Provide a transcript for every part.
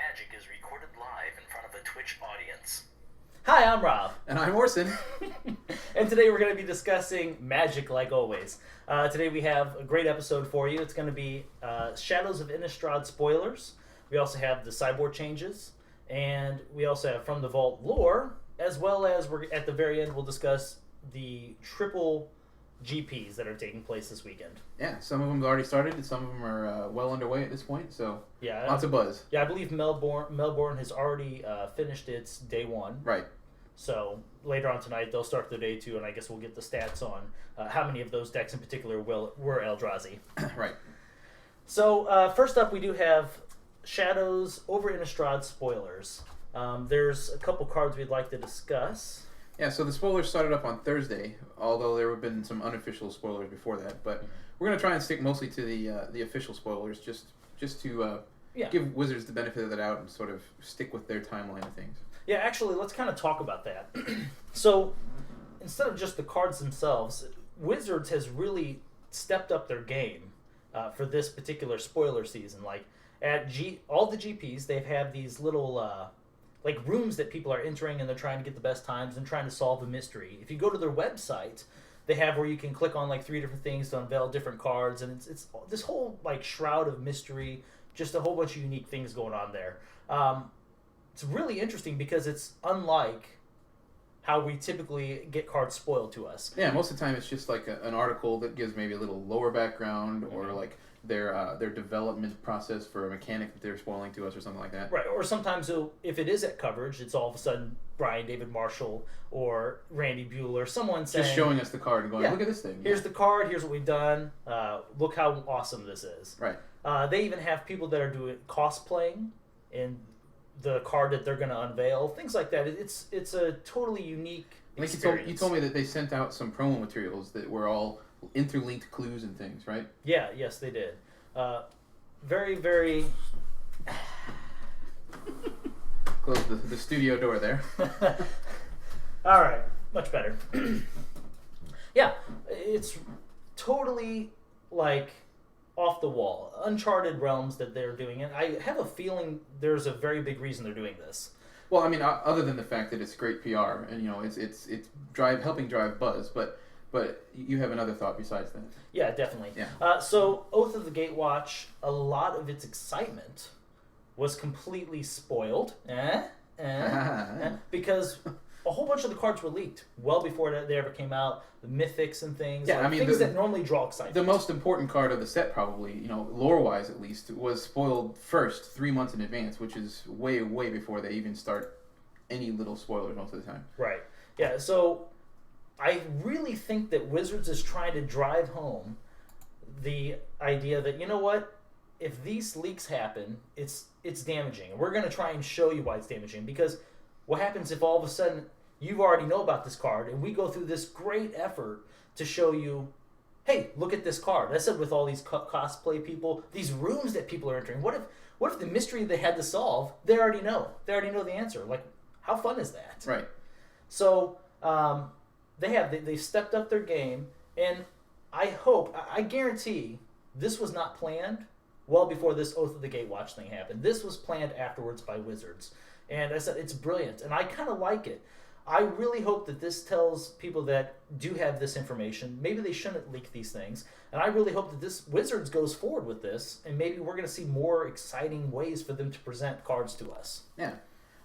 Magic is recorded live in front of a Twitch audience. Hi, I'm Rob. And I'm Orson. And today we're going to be discussing Magic like always. Today we have a great episode for you. It's going to be Shadows of Innistrad spoilers. We also have the sideboard changes. And we also have From the Vault lore. As well as we're at the very end we'll discuss the triple GPs that are taking place this weekend. Yeah, some of them have already started, and some of them are well underway at this point, so yeah, lots of buzz. Yeah, I believe Melbourne has already finished its day one. Right. So later on tonight, they'll start their day two, and I guess we'll get the stats on how many of those decks in particular were Eldrazi. Right. So first up, we do have Shadows over Innistrad spoilers. There's a couple cards we'd like to discuss. Yeah, so the spoilers started up on Thursday, although there have been some unofficial spoilers before that. But we're going to try and stick mostly to the official spoilers, just to give Wizards the benefit of the doubt and sort of stick with their timeline of things. Yeah, actually, let's kind of talk about that. So, instead of just the cards themselves, Wizards has really stepped up their game for this particular spoiler season. Like, at all the GPs, they've had these little like rooms that people are entering, and they're trying to get the best times and trying to solve a mystery. If you go to their website, they have where you can click on like 3 different things to unveil different cards, and it's this whole like shroud of mystery, just a whole bunch of unique things going on there. It's really interesting because it's unlike how we typically get cards spoiled to us. Yeah, most of the time it's just like an article that gives maybe a little lower background or like their development process for a mechanic that they're spoiling to us or something like that. Right, or sometimes if it is at coverage, it's all of a sudden Brian David Marshall or Randy Bueller, someone saying... Just showing us the card and going, look at this thing. Here's the card, here's what we've done, look how awesome this is. Right. They even have people that are doing cosplaying in the card that they're going to unveil, things like that. It's a totally unique experience. You told me that they sent out some promo materials that were all interlinked clues and things, right? Yeah, yes, they did. Very, very... Close the studio door there. All right, much better. Yeah, it's totally like off the wall, uncharted realms that they're doing, and I have a feeling there's a very big reason they're doing this. Well, I mean, other than the fact that it's great PR and it's helping drive buzz, but you have another thought besides that. Yeah, definitely. Yeah. So Oath of the Gatewatch, a lot of its excitement was completely spoiled, because a whole bunch of the cards were leaked well before they ever came out. The mythics and things, yeah, I mean, things that normally draw excitement. The most important card of the set, probably, lore-wise at least, was spoiled first 3 months in advance, which is way, way before they even start any little spoilers most of the time. Right. Yeah. So I really think that Wizards is trying to drive home the idea that, you know what, if these leaks happen, it's damaging. And we're going to try and show you why it's damaging, because what happens if all of a sudden you already know about this card and we go through this great effort to show you, hey, look at this card. I said with all these cosplay people, these rooms that people are entering, what if the mystery they had to solve, they already know. They already know the answer. Like, how fun is that? Right. So they stepped up their game, and I guarantee this was not planned well before this Oath of the Gatewatch thing happened. This was planned afterwards by Wizards. And I said, it's brilliant, and I kind of like it. I really hope that this tells people that do have this information, maybe they shouldn't leak these things, and I really hope that this Wizards goes forward with this, and maybe we're going to see more exciting ways for them to present cards to us. Yeah.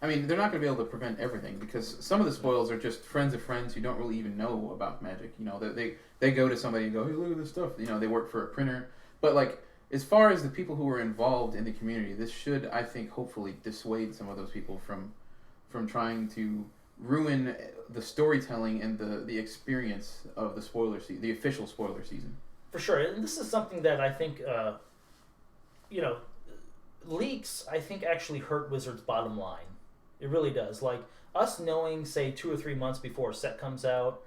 I mean, they're not going to be able to prevent everything, because some of the spoils are just friends of friends who don't really even know about Magic. They go to somebody and go, hey, look at this stuff. They work for a printer. But, like, as far as the people who are involved in the community, this should, I think, hopefully dissuade some of those people from trying to ruin the storytelling and the experience of the official spoiler season. For sure. And this is something that I think, leaks, I think, actually hurt Wizards' bottom line. It really does. Like, us knowing, say, 2 or 3 months before a set comes out,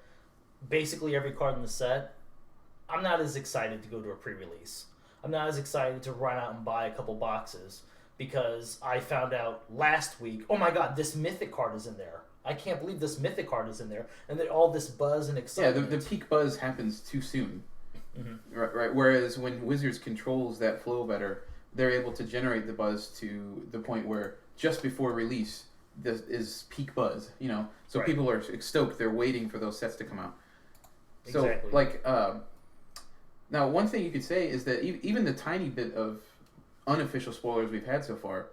basically every card in the set, I'm not as excited to go to a pre-release. I'm not as excited to run out and buy a couple boxes because I found out last week, oh my god, this mythic card is in there. I can't believe this mythic card is in there. And then all this buzz and excitement. Yeah, the peak buzz happens too soon. Mm-hmm. Right. Whereas when Wizards controls that flow better, they're able to generate the buzz to the point where just before release, this is peak buzz. So Right. people are stoked. They're waiting for those sets to come out. So Exactly. now one thing you could say is that even the tiny bit of unofficial spoilers we've had so far,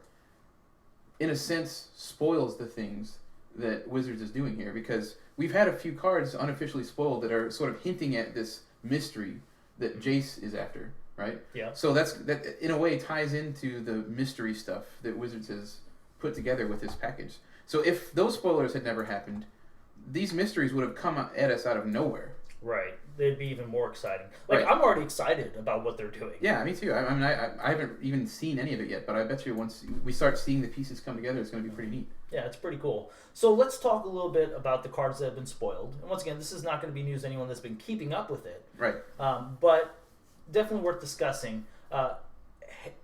in a sense, spoils the things that Wizards is doing here, because we've had a few cards unofficially spoiled that are sort of hinting at this mystery that Jace is after, right? Yeah. So that in a way ties into the mystery stuff that Wizards has put together with this package. So if those spoilers had never happened, these mysteries would have come at us out of nowhere. Right. They'd be even more exciting. Like, Right. I'm already excited about what they're doing. Yeah, me too. I mean, I haven't even seen any of it yet, but I bet you once we start seeing the pieces come together, it's going to be pretty neat. Yeah, it's pretty cool. So let's talk a little bit about the cards that have been spoiled. And once again, this is not going to be news to anyone that's been keeping up with it. Right. But definitely worth discussing.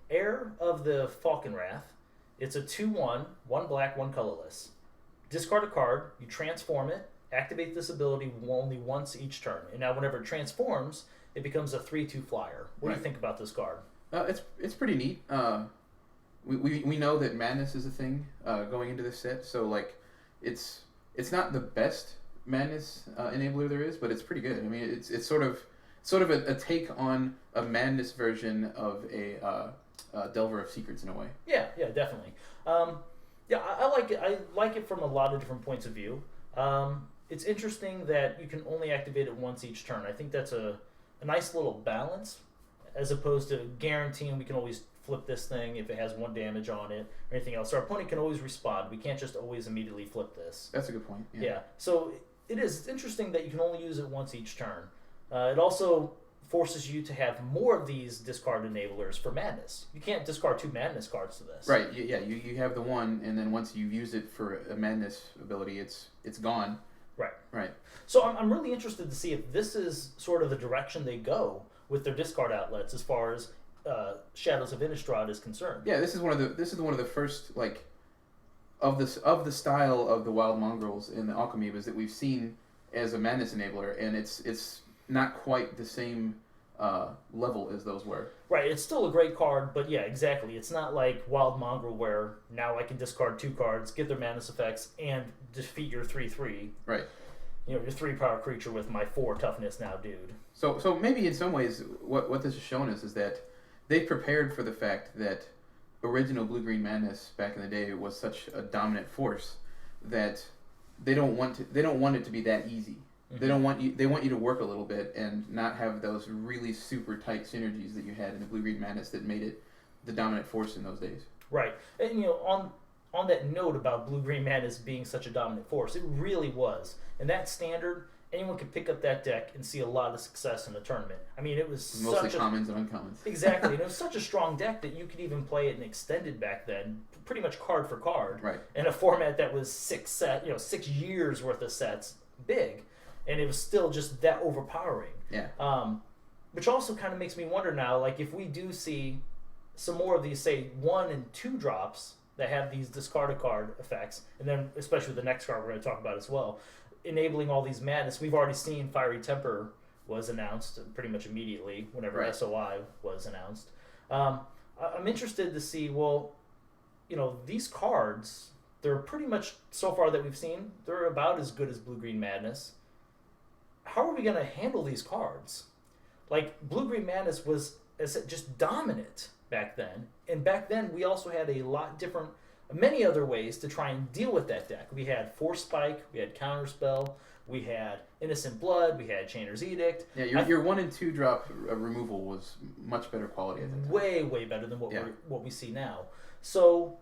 Heir of the Falconwrath. It's a 2/1, 1 black, 1 colorless. Discard a card, you transform it, activate this ability only once each turn. And now whenever it transforms, it becomes a 3/2 flyer. What do you Right. think about this card? It's pretty neat. We know that madness is a thing going into this set, so like it's not the best madness enabler there is, but it's pretty good. I mean, it's sort of a take on a madness version of a Delver of Secrets in a way. Yeah, definitely. I like it. I like it from a lot of different points of view. It's interesting that you can only activate it once each turn. I think that's a nice little balance, as opposed to guaranteeing we can always flip this thing if it has 1 damage on it or anything else. Our opponent can always respond. We can't just always immediately flip this. That's a good point. Yeah. So it's interesting that you can only use it once each turn. It also forces you to have more of these discard enablers for madness. You can't discard 2 madness cards to this. Right. Yeah. You have the one, and then once you use it for a madness ability, it's gone. Right. Right. So I'm really interested to see if this is sort of the direction they go with their discard outlets as far as Shadows of Innistrad is concerned. Yeah. This is one of the first like of the style of the Wild Mongrels in the Alchemy that we've seen as a madness enabler, and it's not quite the same level as those were. Right, it's still a great card, but yeah, exactly. It's not like Wild Mongrel where now I can discard 2 cards, get their madness effects, and defeat your 3/3. Right. Your 3-power creature with my 4 toughness now, dude. So maybe in some ways, what this has shown us is that they prepared for the fact that original Blue-Green Madness back in the day was such a dominant force that they don't want it to be that easy. They don't want you. They want you to work a little bit and not have those really super tight synergies that you had in the Blue-Green Madness that made it the dominant force in those days. Right, and on that note about Blue-Green Madness being such a dominant force, it really was. And that standard, anyone could pick up that deck and see a lot of success in the tournament. I mean, it was Mostly such commons and uncommons. Exactly, and it was such a strong deck that you could even play it in extended back then, pretty much card for card, Right. in a format that was 6 years worth of sets big, and it was still just that overpowering. Yeah. Which also kind of makes me wonder now, like if we do see some more of these, say 1 and 2 drops that have these discard a card effects, and then especially the next card we're going to talk about as well, enabling all these madness. We've already seen Fiery Temper was announced pretty much immediately whenever Right. SOI was announced. I'm interested to see, well, these cards, they're pretty much, so far that we've seen, they're about as good as Blue-Green Madness. How are we going to handle these cards? Like, Blue-Green Madness was just dominant back then. And back then, we also had many other ways to try and deal with that deck. We had Force Spike, we had Counterspell, we had Innocent Blood, we had Chainer's Edict. Yeah, your 1 and 2 drop removal was much better quality at that time. Way better than what we see now. So,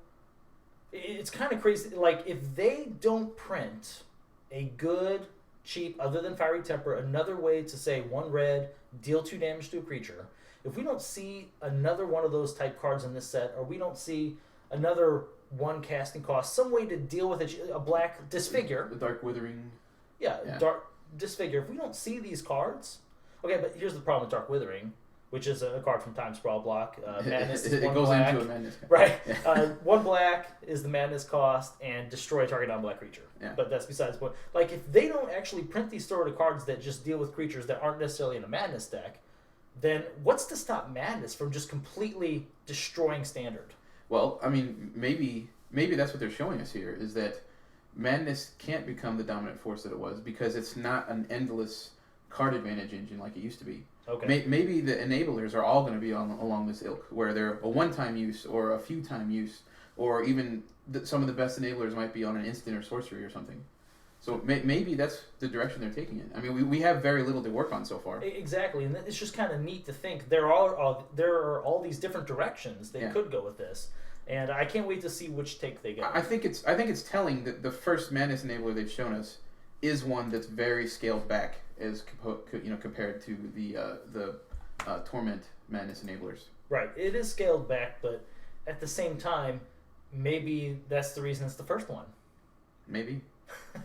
it's kind of crazy. Like, if they don't print a good, cheap, other than Fiery Temper, another way to say 1 red, deal 2 damage to a creature, if we don't see another one of those type cards in this set, or we don't see another 1 casting cost, some way to deal with it, a black Disfigure. The Dark Withering. Yeah, Dark Disfigure. If we don't see these cards, okay, but here's the problem with Dark Withering, which is a card from Time Sprawl block. Madness is 1 it goes black. into a madness card. Right. Yeah. 1 black is the madness cost, and destroy a target non-black creature. Yeah. But that's besides the point. Like, if they don't actually print these sort of cards that just deal with creatures that aren't necessarily in a madness deck, then what's to stop madness from just completely destroying Standard. Well, I mean, maybe that's what they're showing us here, is that Madness can't become the dominant force that it was because it's not an endless card advantage engine like it used to be. Okay. Maybe the enablers are all going to be along this ilk, where they're a one-time use or a few-time use, or even some of the best enablers might be on an instant or sorcery or something. So maybe that's the direction they're taking it. I mean, we have very little to work on so far. Exactly, and it's just kind of neat to think there are all these different directions they could go with this, and I can't wait to see which take they go. I think it's telling that the first Madness enabler they've shown us is one that's very scaled back as compared to the Torment Madness enablers. Right, it is scaled back, but at the same time, maybe that's the reason it's the first one. Maybe.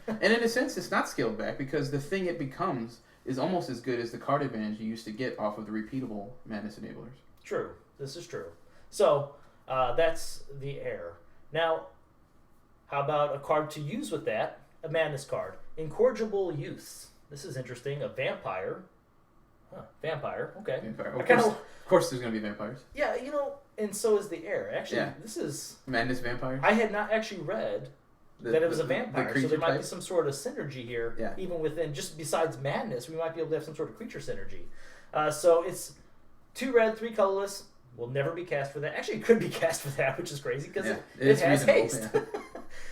And in a sense, it's not scaled back because the thing it becomes is almost as good as the card advantage you used to get off of the repeatable Madness enablers. True. This is true. So, that's the Air. Now, how about a card to use with that? A Madness card. Incorrigible Youths. This is interesting. A Vampire. Vampire. Okay. Vampire. Of course there's going to be vampires. Yeah, and so is the Air. Actually, this is... Madness vampires? I had not actually read... that it was a vampire, so there might be some sort of synergy here, even within, just besides Madness, we might be able to have some sort of creature synergy. So it's 2 red, 3 colorless, will never be cast for that. Actually, it could be cast for that, which is crazy, because it has haste. Yeah.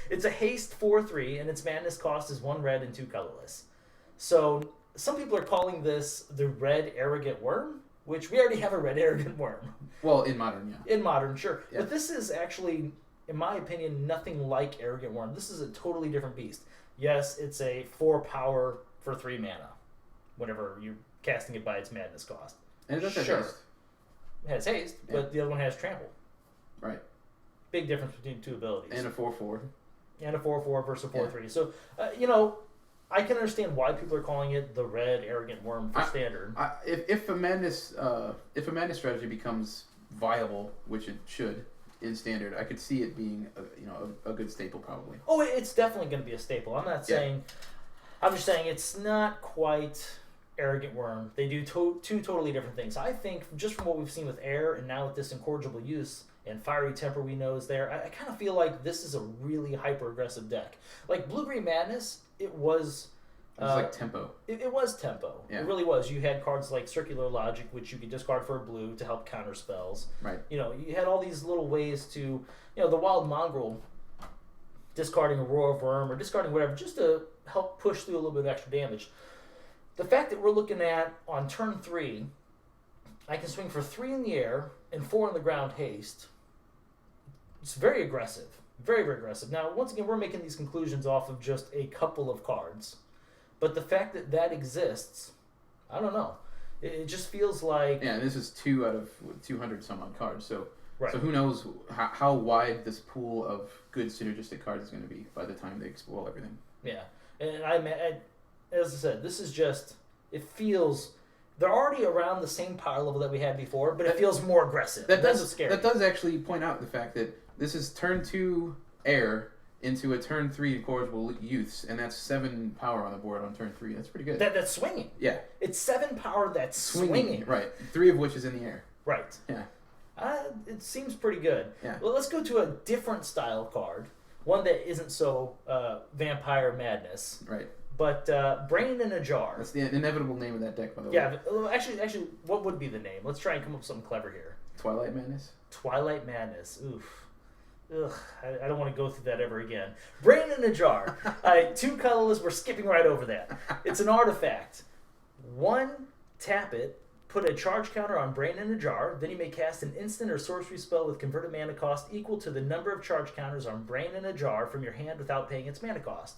It's a haste 4/3, and its Madness cost is 1 red and 2 colorless. So some people are calling this the Red Arrogant Worm, which we already have a Red Arrogant Worm. Well, in Modern, yeah. In Modern, sure. Yeah. But this is actually... in my opinion, nothing like Arrogant Worm. This is a totally different beast. Yes, it's a 4 power for 3 mana whenever you're casting it by its Madness cost. And it does have haste. It has haste, but the other one has trample. Right. Big difference between 2 abilities. And a 4/4. And a 4/4 versus a 4/3. So, I can understand why people are calling it the Red Arrogant Worm for Standard. If a Madness strategy becomes viable, which it should, in Standard, I could see it being a good staple probably. Oh, it's definitely going to be a staple. I'm not saying... I'm just saying it's not quite Arrogant Worm. They do two totally different things. I think, just from what we've seen with Air, and now with this Incorrigible Use, and Fiery Temper we know is there, I kind of feel like this is a really hyper-aggressive deck. Like Blue-Green Madness, it was like tempo. It was tempo. Yeah. It really was. You had cards like Circular Logic, which you could discard for a blue to help counter spells. Right. You had all these little ways to, the Wild Mongrel, discarding a Roar of Worm or discarding whatever, just to help push through a little bit of extra damage. The fact that we're looking at, on turn 3, I can swing for 3 in the air and 4 on the ground haste. It's very aggressive. Very, very aggressive. Now, once again, we're making these conclusions off of just a couple of cards. But the fact that that exists, I don't know. It just feels like... Yeah, this is 2 out of 200 some odd cards. So, right. So who knows how wide this pool of good synergistic cards is going to be by the time they explore everything. Yeah. And as I said, this is just... It feels... They're already around the same power level that we had before, but it feels more aggressive. That's what's scary. That does actually point out the fact that this is turn 2 Air into a turn 3 Incorrigible Youths, and that's 7 power on the board on turn 3. That's pretty good. That's swinging. Yeah. It's 7 power that's swinging. Right. 3 of which is in the air. Right. Yeah. It seems pretty good. Yeah. Well, let's go to a different style card. One that isn't so Vampire Madness. Right. But Brain in a Jar. That's the inevitable name of that deck, by the way. Yeah, actually, what would be the name? Let's try and come up with something clever here. Twilight Madness? Twilight Madness. Oof. Ugh, I don't want to go through that ever again. Brain in a Jar. 2 colorless, we're skipping right over that. It's an artifact. 1, tap it, put a charge counter on Brain in a Jar, then you may cast an instant or sorcery spell with converted mana cost equal to the number of charge counters on Brain in a Jar from your hand without paying its mana cost.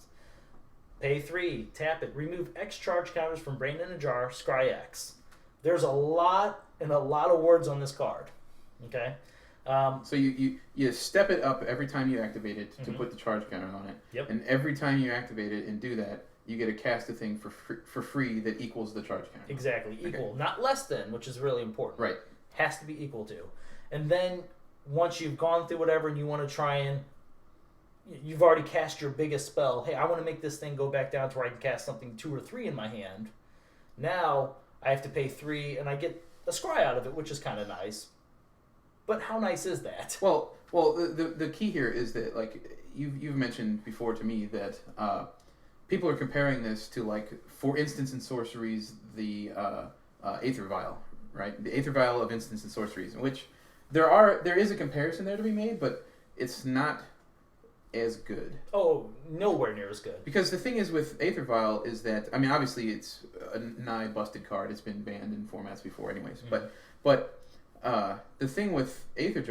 Pay 3, tap it, remove X charge counters from Brain in a Jar, scry X. There's a lot of words on this card. Okay? So you step it up every time you activate it to put the charge counter on it. Yep. And every time you activate it and do that, you get to cast a thing for free that equals the charge counter. Exactly. Equal. Okay. Not less than, which is really important. Right. Has to be equal to. And then once you've gone through whatever and you want to try and... You've already cast your biggest spell. Hey, I want to make this thing go back down to where I can cast something 2 or 3 in my hand. Now I have to pay 3 and I get a scry out of it, which is kind of nice. But how nice is that? Well, the key here is that like you've mentioned before to me that people are comparing this to, like, for instance in sorceries, the Aether Vial, right? The Aether Vial of instance and sorceries, in which there is a comparison there to be made, but it's not as good. Oh, nowhere near as good. Because the thing is with Aether Vial is that, I mean, obviously it's a nigh busted card. It's been banned in formats before, anyways. Mm-hmm. But the thing with Aether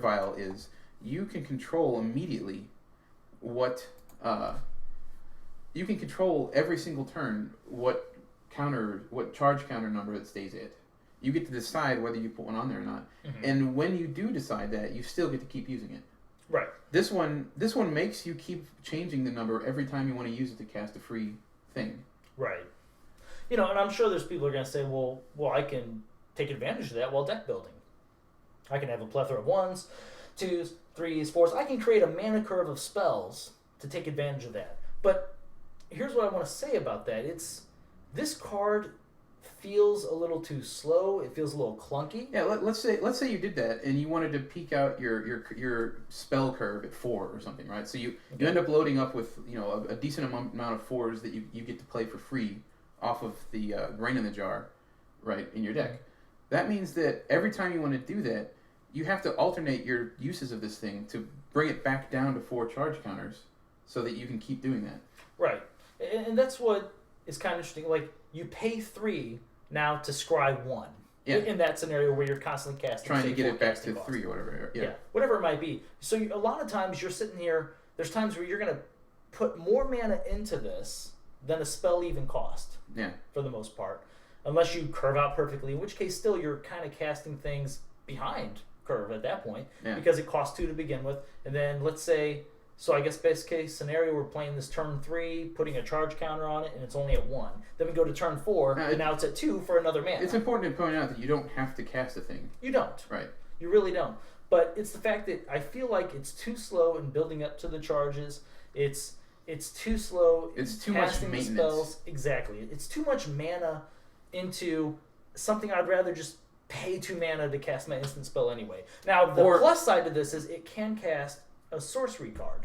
Vial is you can control immediately what you can control every single turn what charge counter number it stays at. You get to decide whether you put one on there or not. Mm-hmm. And when you do decide that, you still get to keep using it. Right. This one makes you keep changing the number every time you want to use it to cast a free thing. Right. And I'm sure there's people who are going to say, well, I can take advantage of that while deck building. I can have a plethora of 1s, 2s, 3s, 4s. I can create a mana curve of spells to take advantage of that. But here's what I want to say about that. This card feels a little too slow. It feels a little clunky. Yeah, let's say you did that and you wanted to peek out your spell curve at 4 or something, right? So you end up loading up with a decent amount of 4s that you get to play for free off of the Grain in the Jar, right, in your deck. That means that every time you want to do that, you have to alternate your uses of this thing to bring it back down to 4 charge counters so that you can keep doing that. Right. And that's what is kind of interesting. Like, you pay 3 now to scry 1. Yeah. In that scenario where you're constantly casting. Trying to get it back to cost. 3 or whatever. Yeah. Whatever it might be. So a lot of times you're sitting here, there's times where you're going to put more mana into this than a spell even cost. Yeah. For the most part. Unless you curve out perfectly, in which case still you're kind of casting things behind curve at that point. Yeah. Because it costs 2 to begin with. And then let's say, so I guess best case scenario, we're playing this turn 3, putting a charge counter on it, and it's only at 1. Then we go to turn 4, and now it's at 2 for another mana. It's important to point out that you don't have to cast a thing. You don't. Right. You really don't. But it's the fact that I feel like it's too slow in building up to the charges. It's too slow It's in too much casting the maintenance. spells. Exactly. It's too much mana into something I'd rather just pay 2 mana to cast my instant spell anyway. Now, the plus side to this is it can cast a sorcery card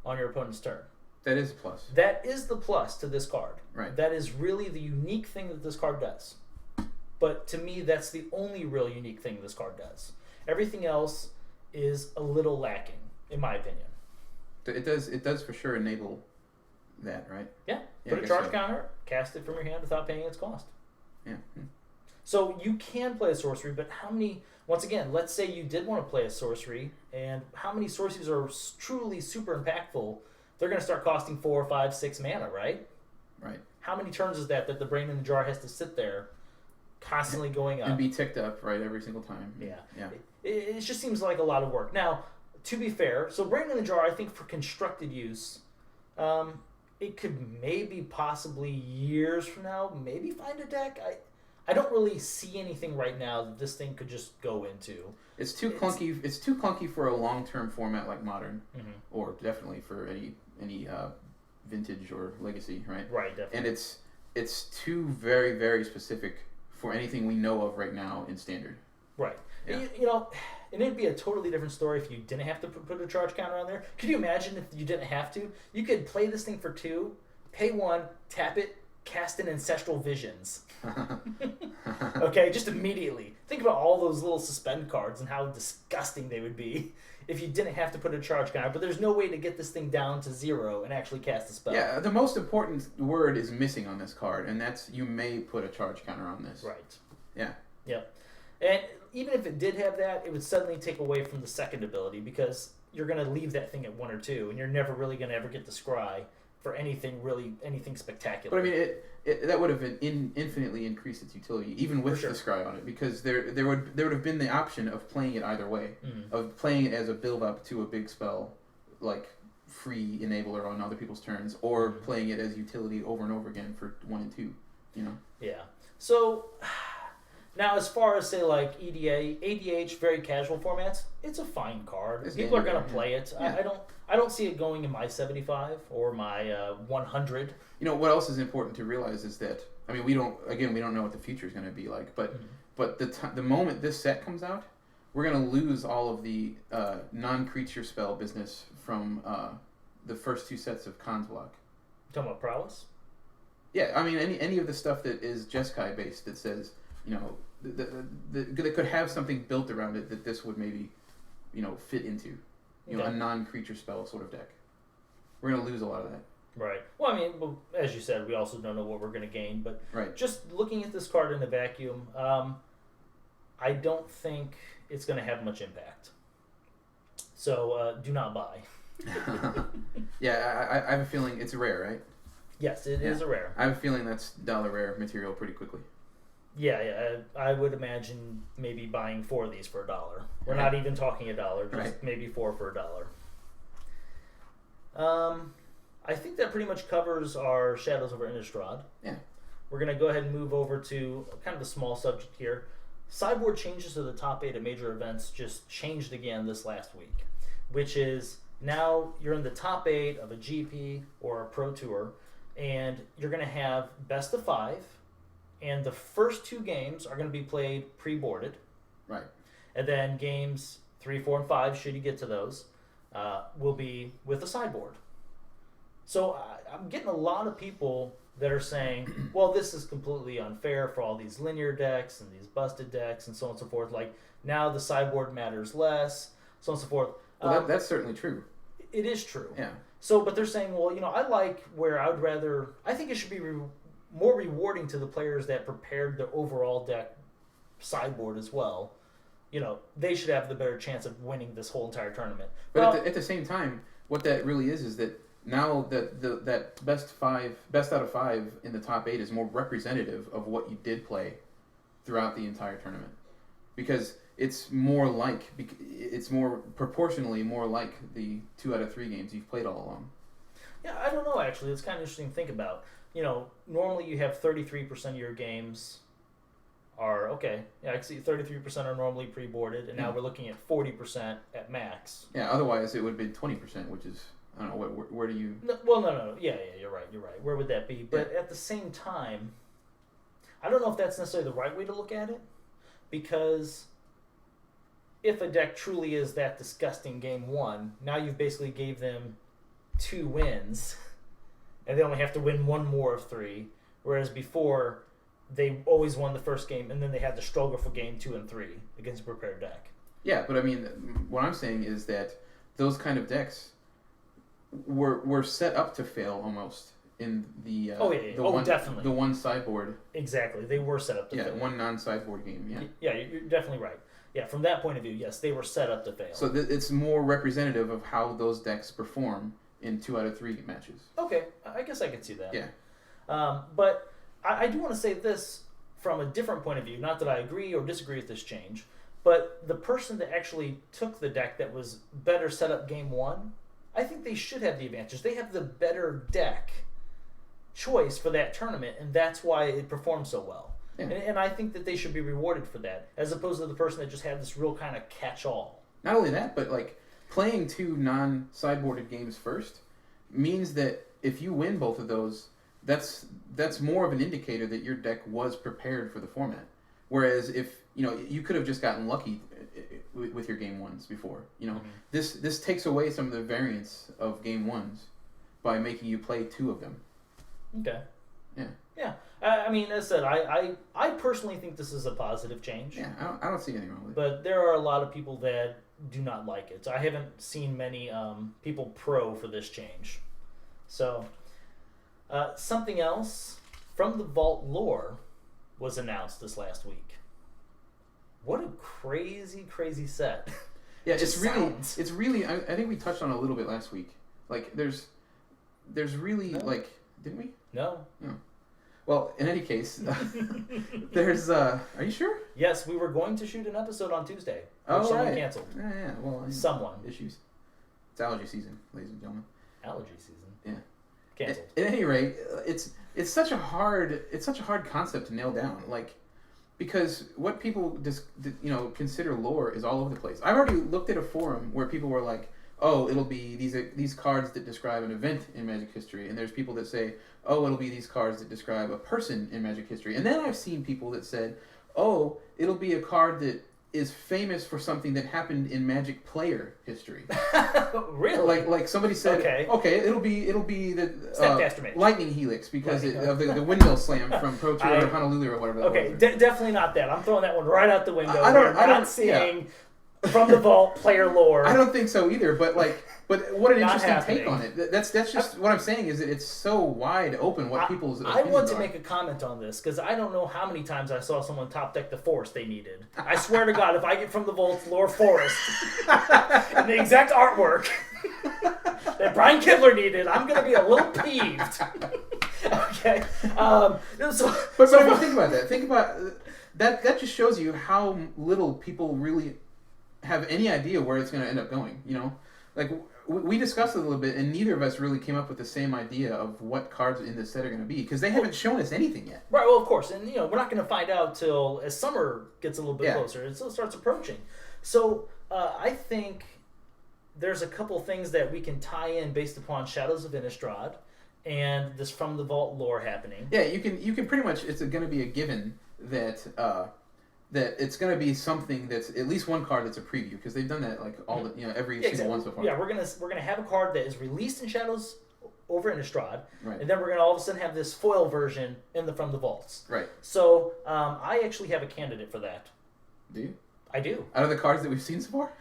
on your opponent's turn. That is a plus. That is the plus to this card. Right. That is really the unique thing that this card does. But to me, that's the only real unique thing this card does. Everything else is a little lacking, in my opinion. It does for sure enable that, right? Yeah. Put a charge counter, cast it from your hand without paying its cost. Yeah. So you can play a sorcery, but how many... Once again, let's say you did want to play a sorcery, and how many sorceries are truly super impactful? They're going to start costing 4, 5, 6 mana, right? Right. How many turns is that the Brain in the Jar has to sit there, constantly going up? And be ticked up, right, every single time. Yeah. Yeah. It just seems like a lot of work. Now, to be fair, so Brain in the Jar, I think for constructed use, it could maybe possibly years from now, maybe find a deck. I don't really see anything right now that this thing could just go into. It's too clunky. It's too clunky for a long-term format like Modern, Mm-hmm. or definitely for any Vintage or Legacy, right? Right, definitely. And it's too very, very specific for anything we know of right now in Standard. Right. Yeah. And it'd be a totally different story if you didn't have to put a charge counter on there. Could you imagine if you didn't have to? You could play this thing for 2, pay 1, tap it, cast in Ancestral Visions. Okay, just immediately. Think about all those little suspend cards and how disgusting they would be if you didn't have to put a charge counter. But there's no way to get this thing down to 0 and actually cast a spell. Yeah, the most important word is missing on this card, and that's you may put a charge counter on this. Right. Yeah. Yep. And even if it did have that, it would suddenly take away from the second ability because you're going to leave that thing at 1 or 2, and you're never really going to ever get the scry for anything spectacular. But I mean, that would have infinitely increased its utility, even with the scry on it, because there would have been the option of playing it either way, of playing it as a build up to a big spell, like free enabler on other people's turns, or playing it as utility over and over again for 1 and 2. Yeah. So now, as far as say like EDA, ADH, very casual formats, it's a fine card. People are going to play it. Yeah. I don't see it going in my 75 or my 100. What else is important to realize is that we don't know what the future is going to be like, but the moment this set comes out, we're gonna lose all of the non-creature spell business from the first two sets of Khan's block. You talking about prowess? Yeah, I mean any of the stuff that is Jeskai based that says, you know, that could have something built around it that this would maybe, you know, fit into, you know, a non-creature spell sort of deck. We're gonna lose a lot of that. Right. Well, I mean, as you said, we also don't know what we're going to gain. But right. Just looking at this card in a vacuum, I don't think it's going to have much impact. So do not buy. Yeah, I have a feeling it's rare, right? Yes, it is a rare. I have a feeling that's dollar rare material pretty quickly. Yeah, I would imagine maybe buying 4 of these for $1. We're not even talking $1, just maybe 4 for $1. I think that pretty much covers our Shadows over Innistrad. Yeah. We're going to go ahead and move over to kind of a small subject here. Sideboard changes to the top 8 at major events just changed again this last week, which is now you're in the top 8 of a GP or a Pro Tour, and you're going to have best of 5, and the first 2 games are going to be played pre-boarded. Right. And then games 3, 4, and 5, should you get to those, will be with a sideboard. So I'm getting a lot of people that are saying, well, this is completely unfair for all these linear decks and these busted decks and so on and so forth. Like, now the sideboard matters less, so on and so forth. Well, that's certainly true. It is true. Yeah. So, but they're saying, well, you know, I like where I would rather, I think it should be more rewarding to the players that prepared the overall deck sideboard as well. You know, they should have the better chance of winning this whole entire tournament. But at the same time, what that really is that now that best out of 5 in the top 8 is more representative of what you did play throughout the entire tournament, because it's more proportionally more like the 2 out of 3 games you've played all along. Yeah, I don't know, actually. It's kind of interesting to think about. You know, normally you have 33% of your games are, okay, yeah, I see 33% are normally pre-boarded, and now we're looking at 40% at max. Yeah, otherwise it would have been 20%, which is, I don't know, where do you... No. Yeah, you're right. Where would that be? But at the same time, I don't know if that's necessarily the right way to look at it, because if a deck truly is that disgusting game 1, now you've basically gave them 2 wins, and they only have to win 1 more of 3, whereas before they always won the first game, and then they had to struggle for game 2 and 3 against a prepared deck. Yeah, but I mean, what I'm saying is that those kind of decks were set up to fail almost in the definitely the one sideboard. Exactly, they were set up to fail. Yeah, one non-sideboard game. Yeah. Yeah, you're definitely right. Yeah, from that point of view, yes, they were set up to fail. So it's more representative of how those decks perform in 2 out of 3 matches. Okay, I guess I could see that. Yeah. But I do want to say this from a different point of view. Not that I agree or disagree with this change, but the person that actually took the deck that was better set up game 1, I think they should have the advantage. They have the better deck choice for that tournament, and that's why it performed so well. Yeah. And I think that they should be rewarded for that, as opposed to the person that just had this real kind of catch-all. Not only that, but like playing 2 non-sideboarded games first means that if you win both of those, that's more of an indicator that your deck was prepared for the format. Whereas if, you know, you could have just gotten lucky with your game 1s before. You know, this takes away some of the variance of game 1s by making you play 2 of them. Okay. Yeah. Yeah. I mean, as I said, I personally think this is a positive change. Yeah, I don't see anything wrong with it. But there are a lot of people that do not like it. So I haven't seen many people pro for this change. So something else from the Vault lore was announced this last week. What a crazy set. Yeah, it's really. I think we touched on it a little bit last week. Like, there's really like, didn't we? No. Well, in any case, there's. Are you sure? Yes, we were going to shoot an episode on Tuesday. Which someone canceled. Yeah. Well, someone issues. It's allergy season, ladies and gentlemen. Allergy season. Yeah. Canceled. At any rate, it's such a hard concept to nail down. Like, because what people consider lore is all over the place. I've already looked at a forum where people were like, "Oh, it'll be these cards that describe an event in Magic history," and there's people that say, "Oh, it'll be these cards that describe a person in Magic history," and then I've seen people that said, "Oh, it'll be a card that is famous for something that happened in Magic player history. Really? Like somebody said, okay, it'll be the Stepcaster Mage. Lightning Helix because of the windmill slam from Pro Tour Honolulu or whatever. Okay, definitely not that. I'm throwing that one right out the window. I don't seeing from the vault player lore. I don't think so either. But what an interesting take on it. That's just what I'm saying is that it's so wide open what people's opinions I want to are. make a comment on this because I don't know how many times I saw someone top deck the forest they needed. I swear to God, if I get from the vault's lore forest and the exact artwork that Brian Kibler needed, I'm going to be a little peeved. Okay. But I mean, think about that. Think about that. That just shows you how little people really have any idea where it's going to end up going. You know, like we discussed it a little bit, and neither of us really came up with the same idea of what cards in this set are going to be because they haven't shown us anything yet. Right. Well, of course, and we're not going to find out till as summer gets a little bit closer. It still starts approaching. So I think there's a couple things that we can tie in based upon Shadows of Innistrad and this From the Vault lore happening. Yeah, you can pretty much. It's going to be a given that that it's going to be something that's at least one card that's a preview because they've done that like all the every single one so far. Yeah, we're gonna have a card that is released in Shadows over Innistrad, right. And then we're gonna all of a sudden have this foil version in the From the Vaults. Right. So I actually have a candidate for that. Do you? I do. Out of the cards that we've seen so far?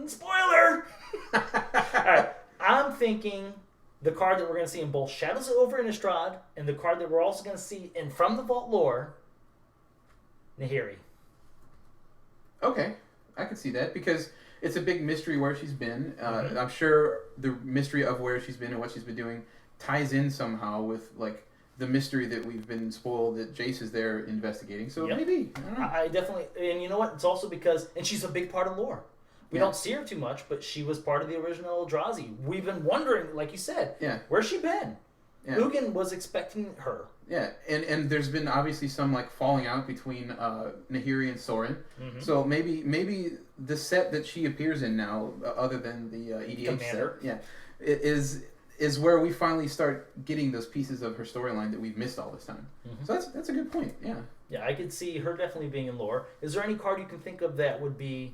Spoiler! Alright, I'm thinking the card that we're going to see in both Shadows over Innistrad and the card that we're also going to see in From the Vault lore, Nahiri. Okay, I can see that because it's a big mystery where she's been. I'm sure the mystery of where she's been and what she's been doing ties in somehow with like the mystery that we've been spoiled that Jace is there investigating. So maybe. I don't know. I definitely, and you know what? It's also because, and she's a big part of lore. We don't see her too much, but she was part of the original Eldrazi. We've been wondering, like you said, where's she been? Yeah. Ugin was expecting her. Yeah, and there's been obviously some like falling out between Nahiri and Sorin. Mm-hmm. So maybe the set that she appears in now, other than the EDH Commander. set, is where we finally start getting those pieces of her storyline that we've missed all this time. Mm-hmm. So that's a good point. Yeah. Yeah, I could see her definitely being in lore. Is there any card you can think of that would be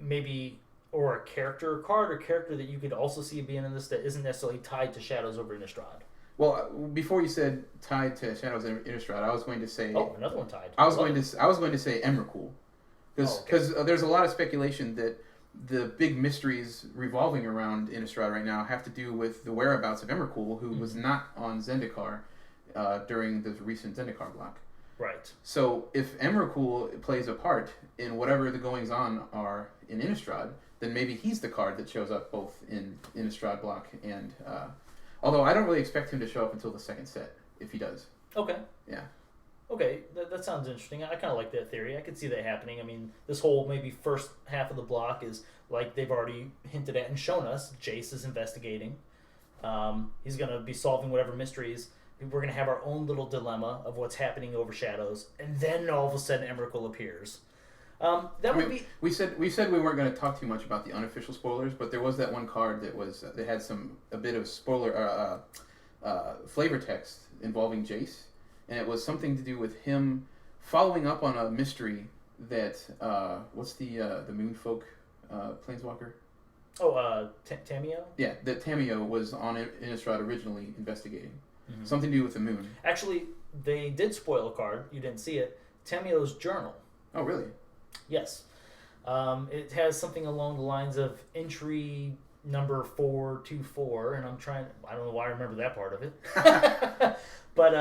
maybe or a character card or character that you could also see being in this that isn't necessarily tied to Shadows over Innistrad? Well, before you said tied to Shadows over Innistrad, I was going to say another one tied. I was going to say Emrakul, because there's a lot of speculation that the big mysteries revolving around Innistrad right now have to do with the whereabouts of Emrakul, who was not on Zendikar during the recent Zendikar block. Right. So if Emrakul plays a part in whatever the goings on are in Innistrad, then maybe he's the card that shows up both in Innistrad block and. Although I don't really expect him to show up until the second set, if he does. Okay. Yeah. Okay, that sounds interesting. I kind of like that theory. I could see that happening. I mean, this whole maybe first half of the block is like they've already hinted at and shown us. Jace is investigating. He's going to be solving whatever mysteries. We're going to have our own little dilemma of what's happening over Shadows, and then all of a sudden Emrakul appears. We said we weren't going to talk too much about the unofficial spoilers, but there was that one card that had a bit of spoiler flavor text involving Jace, and it was something to do with him following up on a mystery that what's the Moonfolk planeswalker? Tamio? Yeah, that Tamio was on Innistrad originally investigating. Mm-hmm. Something to do with the moon. Actually, they did spoil a card. You didn't see it. Tamio's journal. Oh, really? Yes. It has something along the lines of entry number 424, and I don't know why I remember that part of it. But,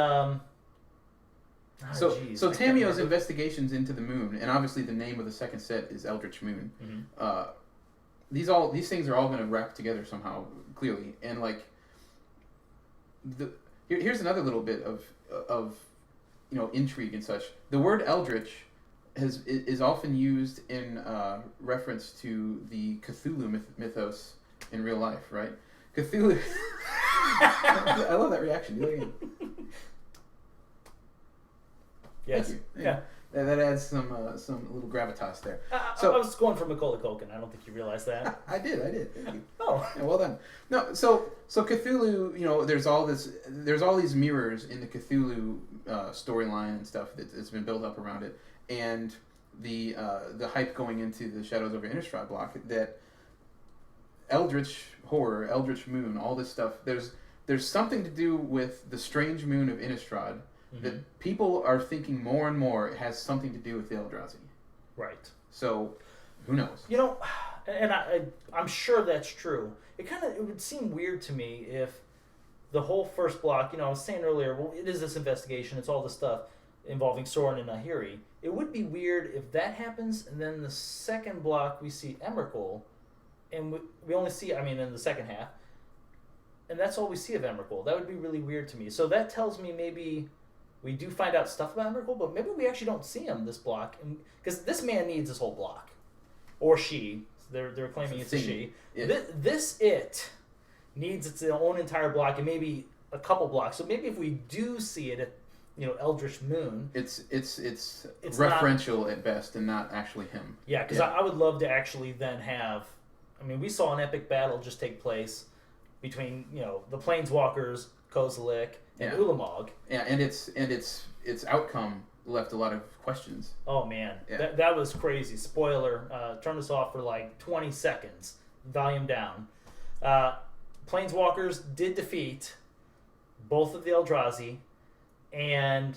so Tamio's investigations into the moon, and obviously the name of the second set is Eldritch Moon. Mm-hmm. These things are all going to wrap together somehow, clearly, and like here's another little bit of intrigue and such. The word Eldritch is often used in reference to the Cthulhu mythos in real life, right? Cthulhu. I love that reaction. You like it? Yes. Thank you. Yeah. That adds some little gravitas there. I was going for Macaulay Culkin. I don't think you realized that. I did. Thank you. Oh, yeah, well done. No, so Cthulhu, there's all these mirrors in the Cthulhu storyline and stuff that's been built up around it, and the hype going into the Shadows over Innistrad block that Eldritch Horror, Eldritch Moon, all this stuff. There's something to do with the Strange Moon of Innistrad that people are thinking more and more has something to do with the Eldrazi. Right. So, who knows? You know, and I'm sure that's true. It would seem weird to me if the whole first block, I was saying earlier, well, it is this investigation, it's all this stuff involving Soren and Nahiri. It would be weird if that happens, and then the second block we see Emrakul, and we only see, in the second half, and that's all we see of Emrakul. That would be really weird to me. So that tells me maybe we do find out stuff about Emrakul, but maybe we actually don't see him this block, because this man needs this whole block, or she. They're claiming it's a she. It needs its own entire block, and maybe a couple blocks. So maybe if we do see it at Eldritch Moon, it's referential at best, and not actually him. Yeah, because I would love to actually then have. We saw an epic battle just take place between the Planeswalkers, Kozilek, and Ulamog. Yeah, and its outcome left a lot of questions. Oh man, that was crazy. Spoiler: turn this off for like 20 seconds. Volume down. Planeswalkers did defeat both of the Eldrazi, and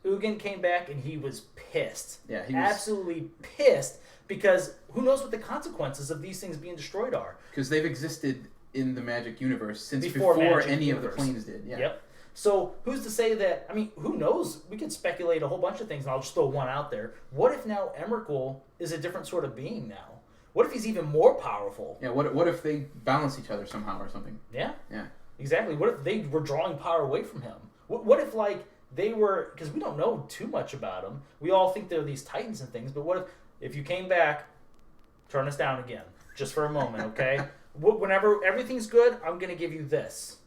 Ugin came back and he was pissed. Yeah, he was absolutely pissed, because who knows what the consequences of these things being destroyed are. Because they've existed in the Magic universe since before any of the planes did. Yeah. Yep. So who's to say that? Who knows? We could speculate a whole bunch of things, and I'll just throw one out there. What if now Emrakul is a different sort of being now? What if he's even more powerful? Yeah. What if they balance each other somehow or something? Yeah. Yeah. Exactly. What if they were drawing power away from him? What if they were? Because we don't know too much about them. We all think they're these titans and things. But what if you came back? Turn us down again, just for a moment, okay? Whenever everything's good, I'm gonna give you this.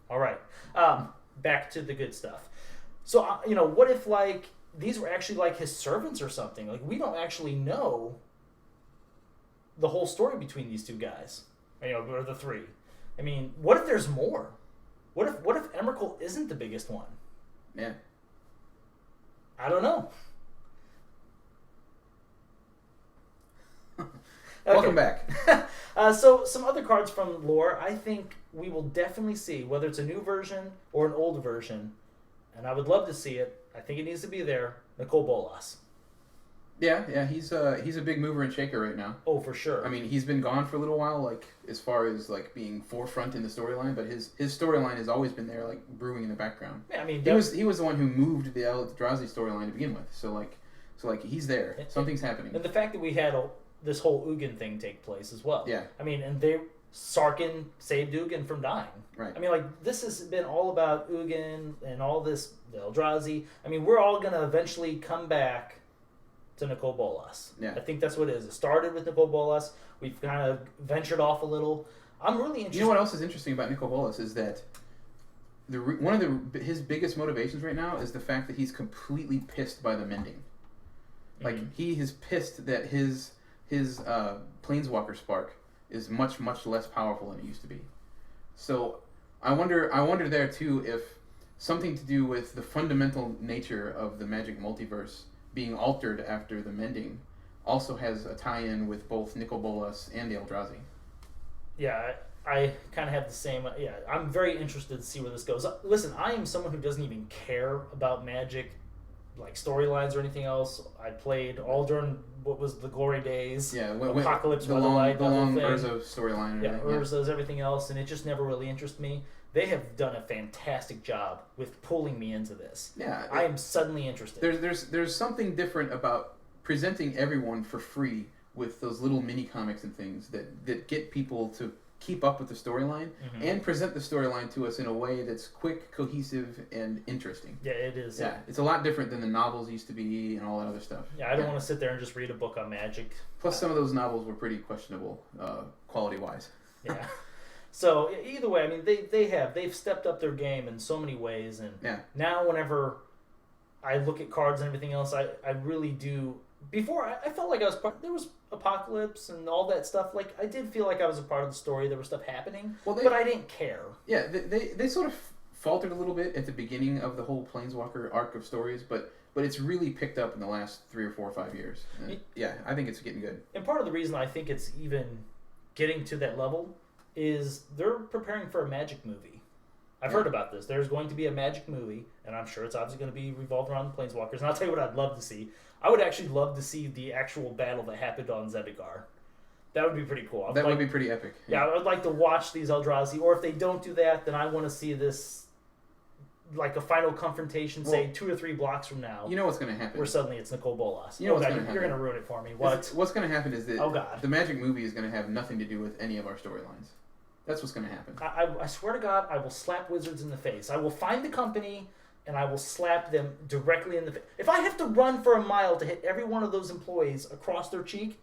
All right. Back to the good stuff. So what if these were actually his servants or something? We don't actually know the whole story between these two guys, or the three. What if there's more? What if Emrakul isn't the biggest one? Yeah. I don't know. Welcome back. So some other cards from lore, I think we will definitely see, whether it's a new version or an old version, and I would love to see it. I think it needs to be there. Nicol Bolas. Yeah, he's a big mover and shaker right now. Oh, for sure. He's been gone for a little while, as far as being forefront in the storyline, but his storyline has always been there, brewing in the background. Yeah, he was the one who moved the Eldrazi storyline to begin with. So he's there. Something's happening. And the fact that we had this whole Ugin thing take place as well. Yeah. And Sarkhan saved Ugin from dying. Right. This has been all about Ugin and all this, the Eldrazi. We're all going to eventually come back to Nicol Bolas. Yeah. I think that's what it is. It started with Nicol Bolas. We've kind of ventured off a little. I'm really interested. You know what else is interesting about Nicol Bolas is that one of his biggest motivations right now is the fact that he's completely pissed by the mending. He is pissed that his Planeswalker Spark is much, much less powerful than it used to be. So I wonder there too if something to do with the fundamental nature of the Magic multiverse being altered after the mending also has a tie-in with both Nicol Bolas and the Eldrazi. Yeah, I kind of have the same. Yeah, I'm very interested to see where this goes. Listen, I am someone who doesn't even care about Magic, storylines or anything else. I played all during what was the glory days. Yeah, Apocalypse, the long Urza storyline. Yeah, Urza's everything else, and it just never really interested me. They have done a fantastic job with pulling me into this. Yeah, I am suddenly interested. There's something different about presenting everyone for free with those little mini comics and things that get people to keep up with the storyline and present the storyline to us in a way that's quick, cohesive, and interesting. Yeah, it is. Yeah, it's a lot different than the novels used to be and all that other stuff. Yeah, I don't want to sit there and just read a book on Magic. Plus, some of those novels were pretty questionable quality-wise. Yeah. So either way, they've stepped up their game in so many ways, and now whenever I look at cards and everything else, I really do. Before I felt like I was part. There was Apocalypse and all that stuff. I did feel like I was a part of the story. There was stuff happening, but I didn't care. Yeah, they sort of faltered a little bit at the beginning of the whole Planeswalker arc of stories, but but it's really picked up in the last 3 or 4 or 5 years. Yeah, I think it's getting good. And part of the reason I think it's even getting to that level is they're preparing for a Magic movie. I've heard about this. There's going to be a Magic movie, and I'm sure it's obviously going to be revolved around the Planeswalkers. And I'll tell you what I'd love to see. I would actually love to see the actual battle that happened on Zendikar. That would be pretty cool. That would be pretty epic. Yeah, I would like to watch these Eldrazi, or if they don't do that, then I want to see this, like a final confrontation, say 2 or 3 blocks from now. You know what's going to happen? Where suddenly it's Nicole Bolas. You know what's going to happen? You're going to ruin it for me. What? What's going to happen is that God. the Magic movie is going to have nothing to do with any of our storylines. That's what's going to happen. I swear to God, I will slap Wizards in the face. I will find the company, and I will slap them directly in the face. If I have to run for a mile to hit every one of those employees across their cheek,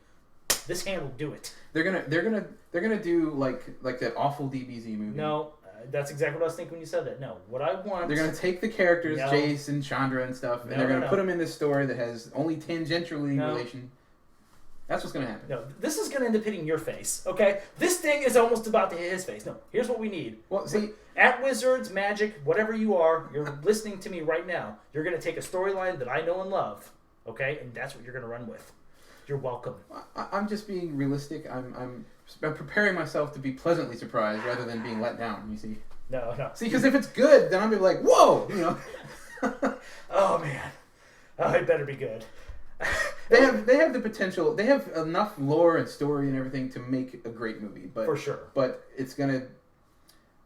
this hand will do it. They're gonna do like that awful DBZ movie. No, that's exactly what I was thinking when you said that. No, what I want. They're gonna take the characters, Jace and Chandra and stuff, and they're gonna put them in this story that has only tangentially relation. That's what's gonna happen. No, this is gonna end up hitting your face. Okay, this thing is almost about to hit his face. No, here's what we need. Well, see, at Wizards, Magic, whatever you are, you're listening to me right now. You're gonna take a storyline that I know and love. Okay, and that's what you're gonna run with. You're welcome. I'm just being realistic. I'm preparing myself to be pleasantly surprised rather than being let down. You see? No. See, because if it's good, then I'll be like, whoa, you know. Oh man, it better be good. They have the potential. They have enough lore and story and everything to make a great movie. But for sure. But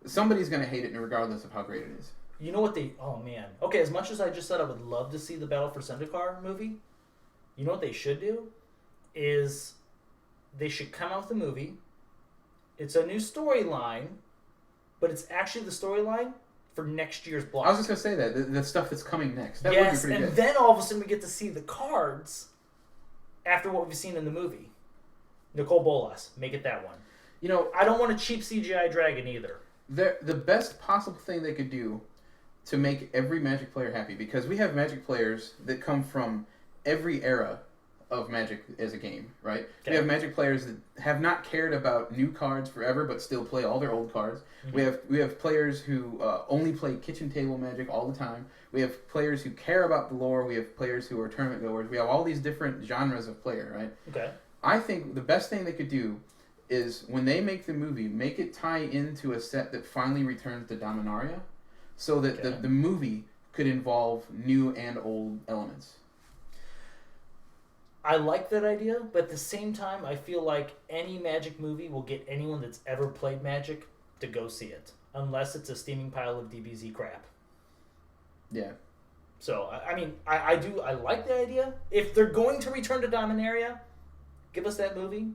somebody's gonna hate it, regardless of how great it is. You know what they? Oh man. Okay, as much as I just said, I would love to see the Battle for Zendikar movie. You know what they should do? Is they should come out with a movie. It's a new storyline, but it's actually the storyline for next year's block. I was just going to say that. The stuff that's coming next. That yes, would be pretty good. And then all of a sudden we get to see the cards after what we've seen in the movie. Nicole Bolas. Make it that one. You know, I don't want a cheap CGI dragon either. The best possible thing they could do to make every Magic player happy, because we have Magic players that come from every era of Magic as a game, right? Okay. We have Magic players that have not cared about new cards forever, but still play all their old cards. Mm-hmm. We have players who only play kitchen table Magic all the time. We have players who care about the lore. We have players who are tournament goers. We have all these different genres of player, right? Okay. I think the best thing they could do is when they make the movie, make it tie into a set that finally returns to Dominaria, so that the movie could involve new and old elements. I like that idea, but at the same time, I feel like any Magic movie will get anyone that's ever played Magic to go see it, unless it's a steaming pile of DBZ crap. Yeah. So, I mean, I like the idea. If they're going to return to Dominaria, give us that movie.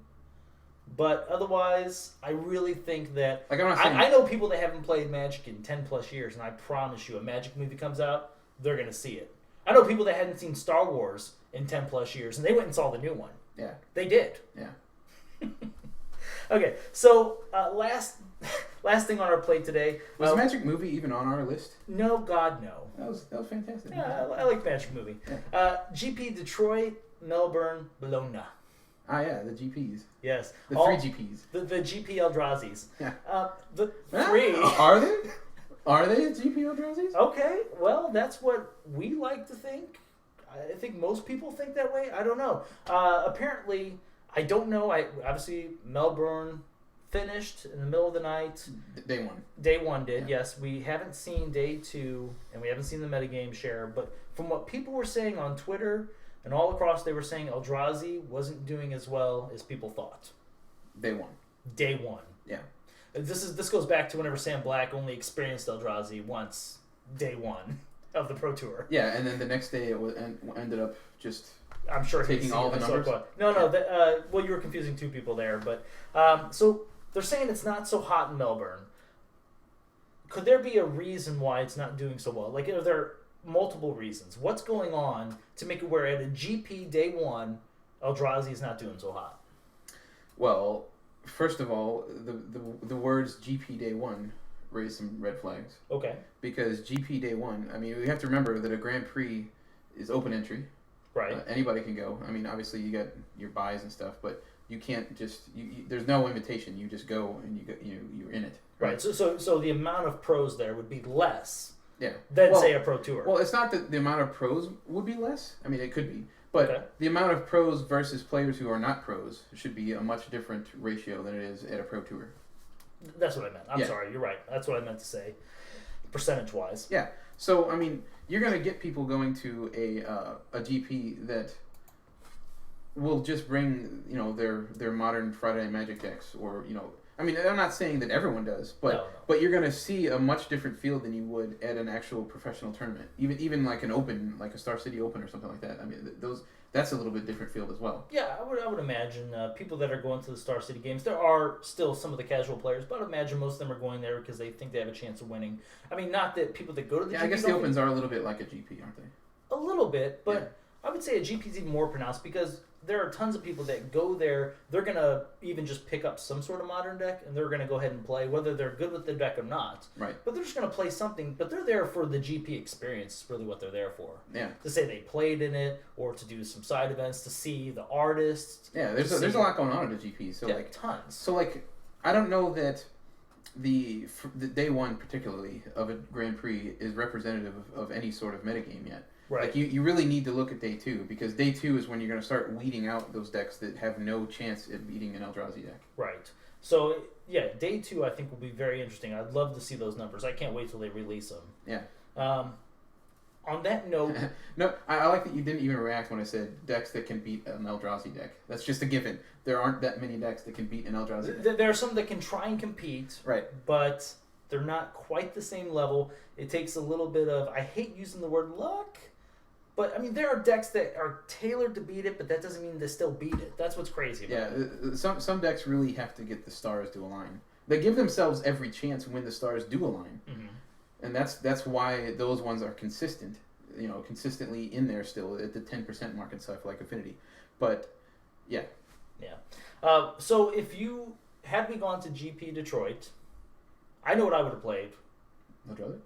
But otherwise, I really think that... Like I'm not saying... I know people that haven't played Magic in 10 plus years, and I promise you, a Magic movie comes out, they're going to see it. I know people that hadn't seen Star Wars in 10 plus years, and they went and saw the new one. Yeah. They did. Yeah. Okay, so last thing on our plate today. Was Magic movie even on our list? No, God, no. That was fantastic. Yeah, I like Magic movie. Yeah. GP Detroit, Melbourne, Bologna. Ah, yeah, the GPs. Yes. The 3 GPs. The GP Eldrazi's. Yeah. The 3. Are they? Are they GP Eldrazi's? Okay, well, that's what we like to think. I think most people think that way. I don't know. Apparently, I don't know. Obviously, Melbourne finished in the middle of the night. Day 1. Day 1 did, yes. We haven't seen Day 2, and we haven't seen the metagame share. But from what people were saying on Twitter and all across, they were saying Eldrazi wasn't doing as well as people thought. Day 1. Day 1. Yeah. This goes back to whenever Sam Black only experienced Eldrazi once, Day 1 of the Pro Tour. Yeah, and then the next day it ended up just I'm sure taking all the numbers. No. Well, you were confusing two people there, but so they're saying it's not so hot in Melbourne. Could there be a reason why it's not doing so well? Like, are there multiple reasons? What's going on to make it where at a GP Day 1, Eldrazi is not doing so hot? Well, first of all, the words GP Day 1 raise some red flags. Okay. Because GP Day 1, I mean, we have to remember that a Grand Prix is open entry. Right. Anybody can go. I mean, obviously you got your buys and stuff, but you can't just there's no invitation. You just go and you're in it. Right. So the amount of pros there would be less Yeah. than say a Pro Tour. Well, it's not that the amount of pros would be less. I mean, it could be. But the amount of pros versus players who are not pros should be a much different ratio than it is at a Pro Tour. That's what I meant. I'm sorry. You're right. That's what I meant to say, percentage-wise. Yeah. So, I mean, you're going to get people going to a GP that will just bring, their modern Friday Night Magic decks or, I mean, I'm not saying that everyone does, but but you're going to see a much different field than you would at an actual professional tournament. Even like an open, like a Star City Open or something like that. I mean, that's a little bit different field as well. Yeah, I would imagine people that are going to the Star City games, there are still some of the casual players, but I'd imagine most of them are going there because they think they have a chance of winning. I mean, not that people that go to the GP... I guess the Opens are a little bit like a GP, aren't they? A little bit, but I would say a GP is even more pronounced because there are tons of people that go there. They're going to even just pick up some sort of modern deck, and they're going to go ahead and play, whether they're good with the deck or not. Right. But they're just going to play something. But they're there for the GP experience is really what they're there for. Yeah. To say they played in it, or to do some side events, to see the artists. Yeah, there's a lot going on at a GP. So tons. So, I don't know that the day one, particularly, of a Grand Prix is representative of any sort of metagame yet. Right. Like, you really need to look at day two, because day two is when you're going to start weeding out those decks that have no chance at beating an Eldrazi deck. Right. So, yeah, day two I think will be very interesting. I'd love to see those numbers. I can't wait till they release them. Yeah. On that note... No, I like that you didn't even react when I said decks that can beat an Eldrazi deck. That's just a given. There aren't that many decks that can beat an Eldrazi deck. There are some that can try and compete. Right. But they're not quite the same level. It takes a little bit of... I hate using the word luck... But, I mean, there are decks that are tailored to beat it, but that doesn't mean they still beat it. That's what's crazy about it. Yeah, some decks really have to get the stars to align. They give themselves every chance when the stars do align. Mm-hmm. And that's why those ones are consistent, consistently in there still at the 10% mark and stuff like Affinity. But, yeah. Yeah. So, if you had we gone to GP Detroit, I know what I would have played. Eldrazi?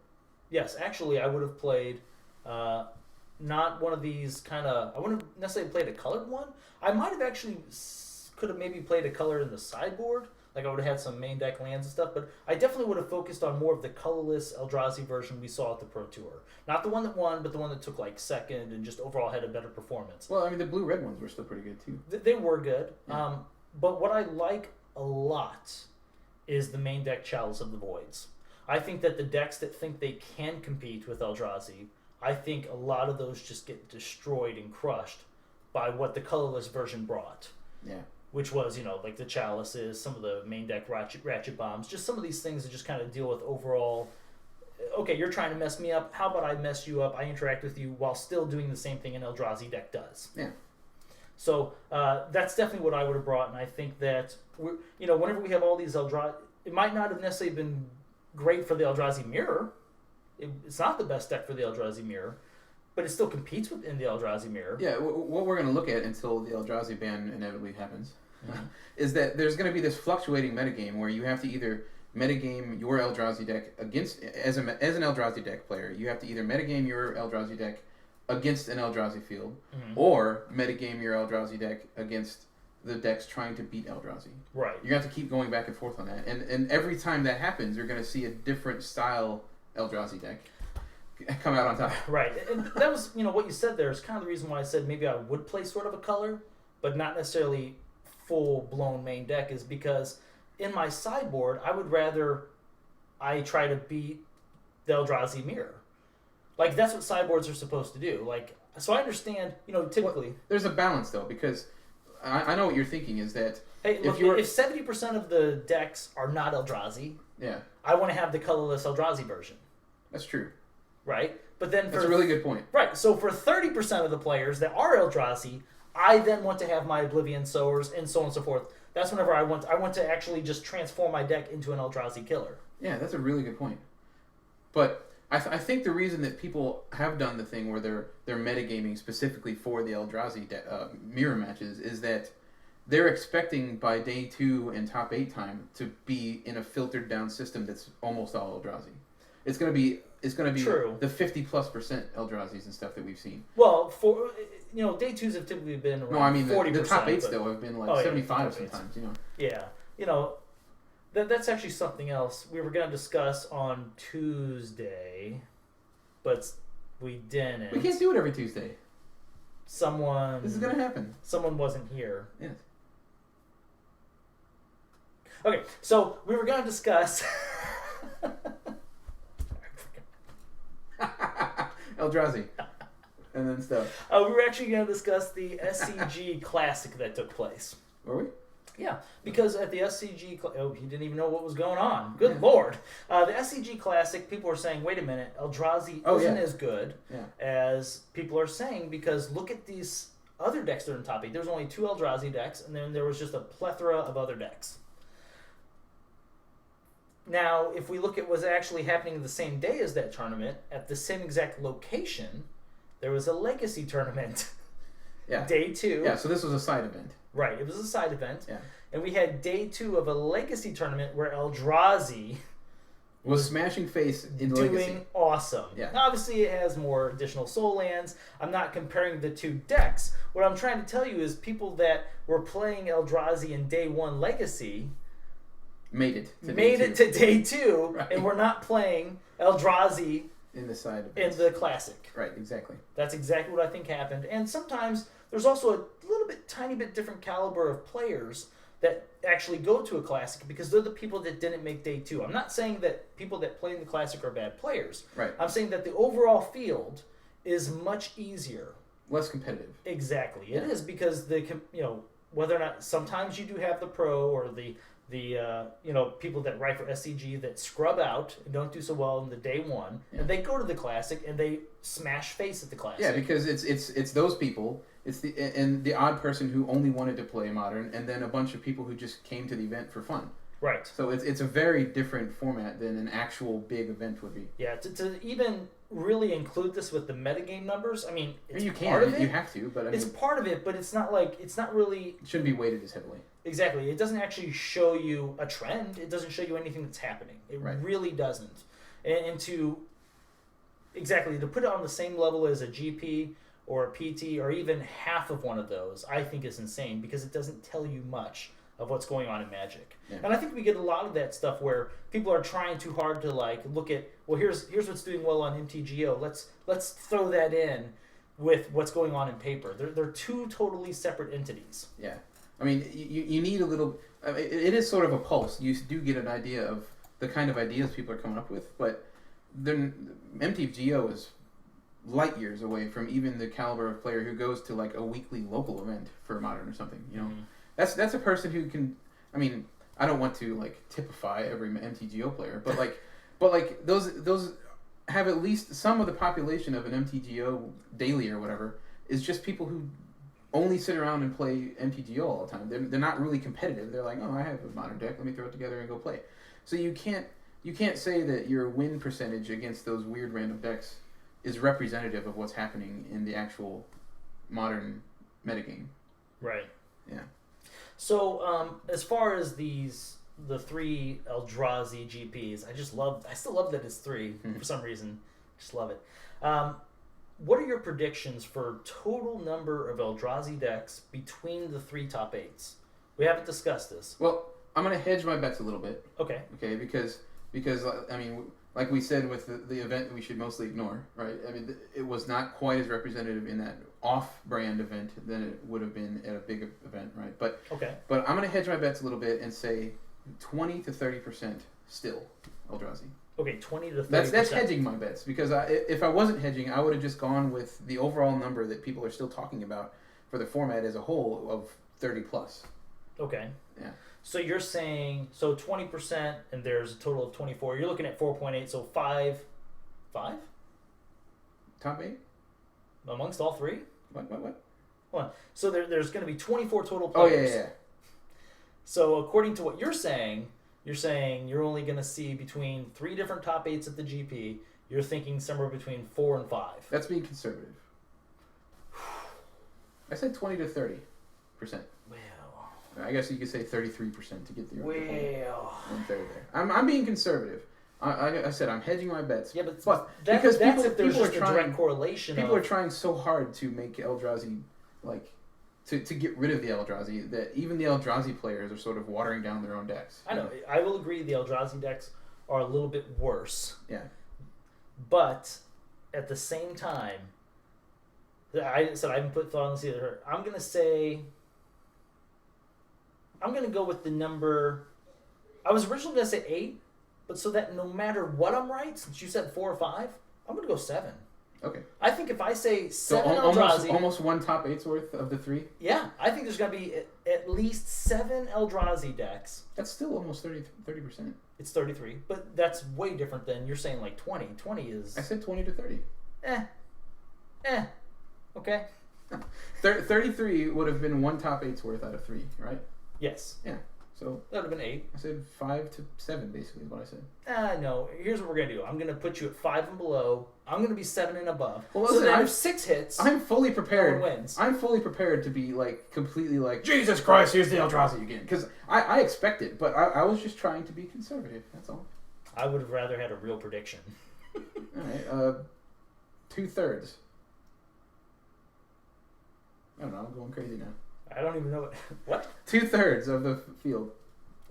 Yes, actually, I would have played... not one of these kind of... I wouldn't have necessarily played a colored one. I might have actually... could have maybe played a color in the sideboard. Like, I would have had some main deck lands and stuff. But I definitely would have focused on more of the colorless Eldrazi version we saw at the Pro Tour. Not the one that won, but the one that took, second and just overall had a better performance. Well, I mean, the blue-red ones were still pretty good, too. They were good. Yeah. But what I like a lot is the main deck Chalice of the Voids. I think that the decks that think they can compete with Eldrazi... I think a lot of those just get destroyed and crushed by what the colorless version brought. Yeah. Which was, like the Chalices, some of the main deck ratchet bombs, just some of these things that just kind of deal with overall, okay, you're trying to mess me up, how about I mess you up, I interact with you while still doing the same thing an Eldrazi deck does. Yeah. So that's definitely what I would have brought, and I think that, whenever we have all these Eldrazi, it might not have necessarily been great for the Eldrazi Mirror. It's not the best deck for the Eldrazi Mirror, but it still competes within the Eldrazi Mirror. Yeah, what we're going to look at until the Eldrazi ban inevitably happens is that there's going to be this fluctuating metagame where you have to either metagame your Eldrazi deck against, as an Eldrazi deck player, you have to either metagame your Eldrazi deck against an Eldrazi field, or metagame your Eldrazi deck against the decks trying to beat Eldrazi. Right. You have to keep going back and forth on that. And every time that happens, you're going to see a different style Eldrazi deck come out on top. Right. And that was, what you said there is kind of the reason why I said maybe I would play sort of a color, but not necessarily full-blown main deck, is because in my sideboard, I would rather I try to beat the Eldrazi Mirror. That's what sideboards are supposed to do. So I understand, typically... Well, there's a balance, though, because I know what you're thinking is that... Hey, look, if 70% of the decks are not Eldrazi... Yeah. I want to have the colorless Eldrazi version. That's true. Right? But then that's a really good point. Right. So for 30% of the players that are Eldrazi, I then want to have my Oblivion Sowers and so on and so forth. That's whenever I want to actually just transform my deck into an Eldrazi killer. Yeah, that's a really good point. But I think the reason that people have done the thing where they're metagaming specifically for the Eldrazi mirror matches is that they're expecting by day 2 and top 8 time to be in a filtered down system that's almost all Eldrazi. It's gonna be True. The 50+% Eldrazi's and stuff that we've seen. Well, for day 2s have typically been around 40%. The top 8s though have been 75 sometimes. Yeah, that's actually something else we were gonna discuss on Tuesday. but we didn't. We can't do it every Tuesday. This is gonna happen. Someone wasn't here. Yes. Okay, so we were gonna discuss. Eldrazi. And then stuff. We were actually going to discuss the SCG Classic that took place. Were we? Yeah, because at the SCG... he didn't even know what was going on. Good lord. The SCG Classic, people were saying, wait a minute, Eldrazi isn't as good as people are saying, because look at these other decks that are in top 8. There was only 2 Eldrazi decks, and then there was just a plethora of other decks. Now, if we look at what's actually happening the same day as that tournament, at the same exact location, there was a Legacy tournament. Yeah. Day 2. Yeah, so this was a side event. Right, it was a side event. Yeah. And we had day 2 of a Legacy tournament where Eldrazi was smashing face in doing Legacy. Awesome. Yeah. Now, obviously, it has more additional soul lands. I'm not comparing the 2 decks. What I'm trying to tell you is people that were playing Eldrazi in day 1 Legacy made it to day 2, right. and we're not playing Eldrazi in the side in the Classic. Right, exactly. That's exactly what I think happened. And sometimes there's also a little bit, tiny bit different caliber of players that actually go to a Classic because they're the people that didn't make day 2. I'm not saying that people that play in the Classic are bad players. Right. I'm saying that the overall field is much easier. Less competitive. Exactly. It is because whether or not sometimes you do have the pro or the people that write for SCG that scrub out and don't do so well in the day 1, and they go to the Classic and they smash face at the Classic. Yeah, because it's those people. It's the odd person who only wanted to play Modern, and then a bunch of people who just came to the event for fun. Right. So it's a very different format than an actual big event would be. Yeah, to even really include this with the metagame numbers, I mean, it's you part of it. You have to, but it's part of it, but it's not really... It shouldn't be weighted as heavily. Exactly. It doesn't actually show you a trend. It doesn't show you anything that's happening. It really doesn't. And to put it on the same level as a GP or a PT or even half of one of those, I think is insane because it doesn't tell you much of what's going on in Magic. Yeah. And I think we get a lot of that stuff where people are trying too hard to look at, well, here's what's doing well on MTGO. Let's throw that in with what's going on in paper. They're 2 totally separate entities. Yeah. I mean, you need a little... I mean, it is sort of a pulse. You do get an idea of the kind of ideas people are coming up with, but then MTGO is light years away from even the caliber of player who goes to a weekly local event for Modern or something. You know, that's a person who can... I mean, I don't want to typify every MTGO player, but those have at least some of the population of an MTGO daily or whatever is just people who only sit around and play MTGO all the time. They're not really competitive. They're like, oh, I have a Modern deck. Let me throw it together and go play. So you can't say that your win percentage against those weird random decks is representative of what's happening in the actual Modern metagame. Right. Yeah. So as far as the 3 Eldrazi GPs, I still love that it's 3 for some reason. Just love it. What are your predictions for total number of Eldrazi decks between the 3 top 8s? We haven't discussed this. Well, I'm going to hedge my bets a little bit. Okay. Okay, because I mean, like we said with the event, we should mostly ignore, right? I mean, it was not quite as representative in that off-brand event than it would have been at a big event, right? But I'm going to hedge my bets a little bit and say 20 to 30% still Eldrazi. Okay, 20 to 30%. That's hedging my bets because if I wasn't hedging, I would have just gone with the overall number that people are still talking about for the format as a whole of 30 plus. Okay. Yeah. So you're saying 20% and there's a total of 24. You're looking at 4.8, so 5. Top 8 amongst all 3. What? Hold on. So there's going to be 24 total players. Oh yeah. So according to what you're saying you're only going to see between 3 different top 8s at the GP. You're thinking somewhere between 4 and 5. That's being conservative. I said 20 to 30%. Well, I guess you could say 33% to get the well, 1/3 there. I'm being conservative. I said I'm hedging my bets. Yeah, but because that's if there's people just are a trying, direct correlation. People are trying so hard to make Eldrazi to get rid of the Eldrazi that even the Eldrazi players are sort of watering down their own decks. I know. I will agree the Eldrazi decks are a little bit worse. Yeah. But at the same time, I said I haven't put thought on this either. I'm going to go with the number. I was originally going to say 8, but so that no matter what I'm right, since you said 4 or 5, I'm going to go 7. Okay. I think if I say So 7 Eldrazi, almost one top 8's worth of the 3. yeah, I think there's going to be at least 7 Eldrazi decks. That's still almost 30%. It's 33, but that's way different than you're saying like 20. 20 is I said 20 to 30. Okay. 33 would have been one top 8's worth out of 3, right? Yes. Yeah. So That would have been 8. I said 5 to 7, basically, is what I said. No. Here's what we're going to do. I'm going to put you at 5 and below. I'm going to be 7 and above. Well, so listen, then I'm- if 6 hits, I'm fully prepared. no one wins. I'm fully prepared to be like completely like Jesus Christ, here's the Eldrazi again, because I expect it, but I was just trying to be conservative. That's all. I would have rather had a real prediction. All right, 2/3. I don't know. I'm going crazy now. I don't even know what 2/3 of the field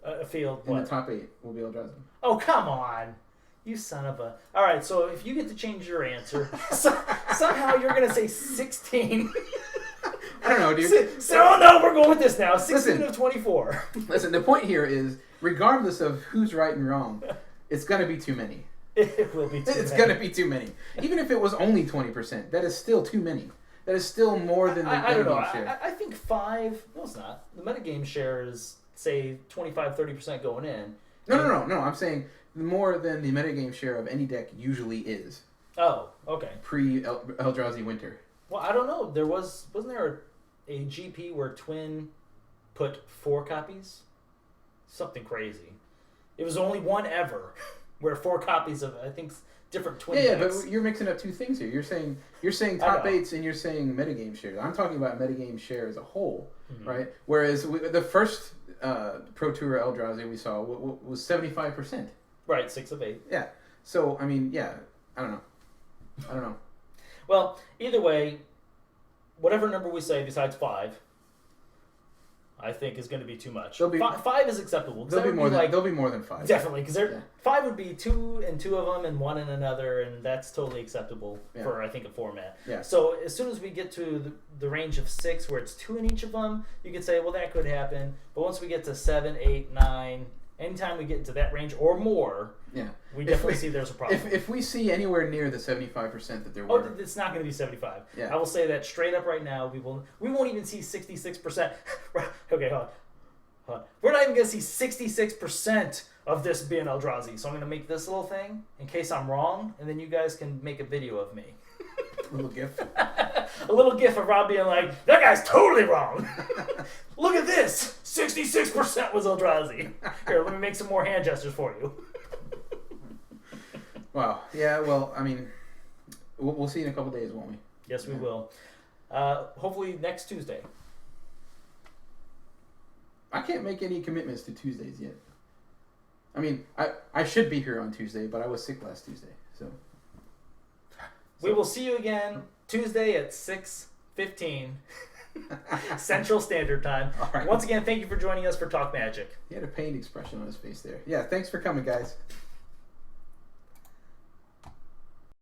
a field. in What? the top 8 will be Eldrazi. Oh, come on. You son of a... All right, so if you get to change your answer, somehow you're going to say 16. I don't know, dude. So, no, we're going with this now. 16 Listen. of 24. Listen, the point here is, regardless of who's right and wrong, it's going to be too many. It will be too It's many. going to be too many. Even if it was only 20%, that is still too many. That is still more than the I don't know. metagame share. I think 5... No, it's not. The metagame share is, say, 25-30% going in. No. I'm saying more than the metagame share of any deck usually is. Oh, okay. Pre-Eldrazi Winter. Well, I don't know. Wasn't there a GP where Twin put 4 copies? Something crazy. It was only one ever where 4 copies of, I think, different Twin Yeah, decks. but you're mixing up two things here. You're saying top 8s and you're saying metagame shares. I'm talking about metagame share as a whole, right? Whereas the first Pro Tour Eldrazi we saw was 75%. Right, 6 of 8. Yeah. So I mean, yeah. I don't know. Well, either way, whatever number we say besides 5, I think is going to be too much. There'll be- 5 is acceptable. 'cause that There'll be more than 5. Definitely, because Yeah. 5 would be 2 and 2 of them and 1 in another, and that's totally acceptable Yeah. for, I think, a format. Yeah. So as soon as we get to the range of 6, where it's 2 in each of them, you could say, well, that could happen. But once we get to 7, 8, 9, anytime we get into that range or more, Yeah. we definitely see there's a problem. If we see anywhere near the 75% that there Oh, were, it's not going to be 75. Yeah. I will say that straight up right now. We won't even see 66%. Okay, hold on. We're not even going to see 66% of this being Eldrazi. So I'm going to make this little thing in case I'm wrong, and then you guys can make a video of me. a little gift. A little gif of Rob being like, that guy's totally wrong. Look at this. 66% was Eldrazi. Here, let me make some more hand gestures for you. Wow. Yeah. Well, I mean, we'll see in a couple days, won't we? Yes, we Yeah. will. Hopefully next Tuesday. I can't make any commitments to Tuesdays yet. I mean, I should be here on Tuesday, but I was sick last Tuesday, so. We will see you again Tuesday at 6:15 Central Standard Time. All right. Once again, thank you for joining us for Talk Magic. He had a pained expression on his face there. Yeah, thanks for coming, guys.